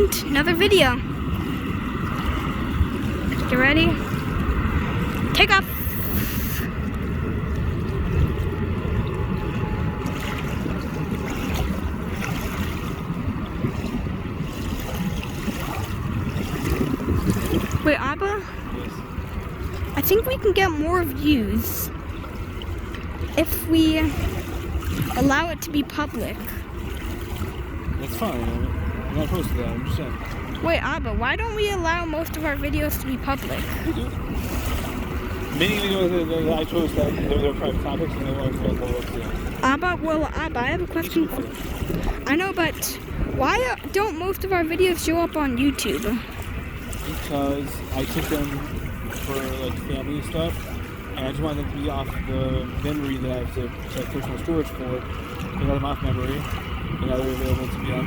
And another video. Get ready. Take off. Wait, Abba? Yes. I think we can get more views if we allow it to be public. That's fine. I'm not opposed to that. I'm just saying. Wait, Abba, why don't we allow most of our videos to be public? We do. Many videos that I chose that they were private topics and they wanted to go up to. Abba, I have a question. I know, but why don't most of our videos show up on YouTube? Because I took them for like family stuff, and I just wanted them to be off the memory that I have to check personal storage for. I got them off memory, and now they're available to be on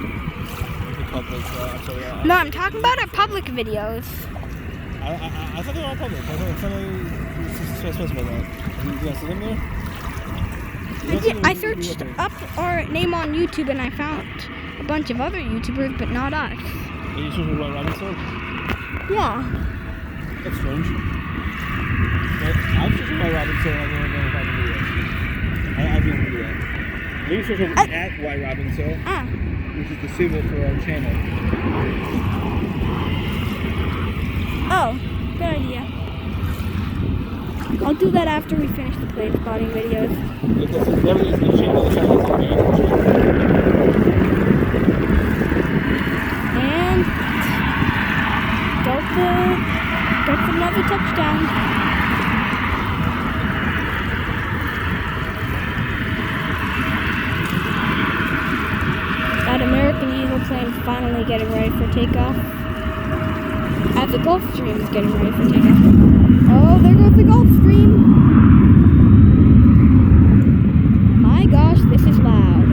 the public. No, I'm talking about our public videos. I thought they were all public. I thought I specified that. You guys see them there? I searched up our name on YouTube and I found a bunch of other YouTubers, but not us. And you searched for Roy Robinson? Yeah. That's strange. But I'm searching Roy Robinson and I don't know if I can do that. I didn't do that. Maybe search over at Y Robinson, which is the symbol for our channel. Oh, good idea. I'll do that after we finish the plane spotting videos. And go for another touchdown. That American Eagle plane finally getting ready for takeoff. As the Gulfstream is getting ready for takeoff. Oh, there goes the Gulfstream. My gosh, this is loud.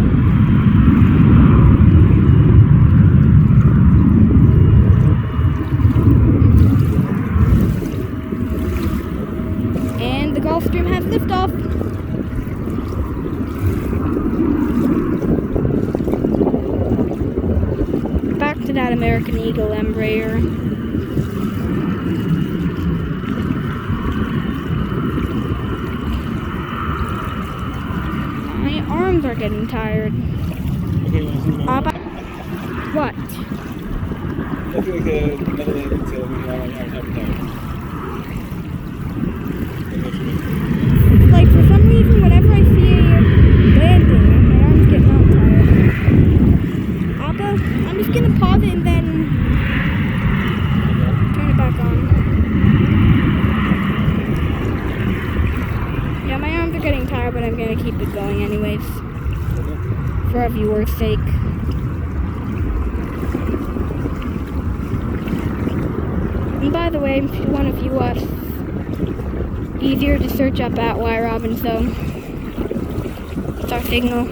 And the Gulfstream has liftoff. Back to that American Eagle Embraer. My arms are getting tired. Okay, you want to see my What? I feel like another landing tail when you're on appetite. Like, for some reason, whenever I see a landing, my arms get not tired. Abba, I'm just gonna pause it and then turn it back on. Yeah, my arms are getting tired, but I'm gonna keep it going anyways. For our viewers' sake. And by the way, if you want to view us, easier to search up at Y Robinson. It's our signal.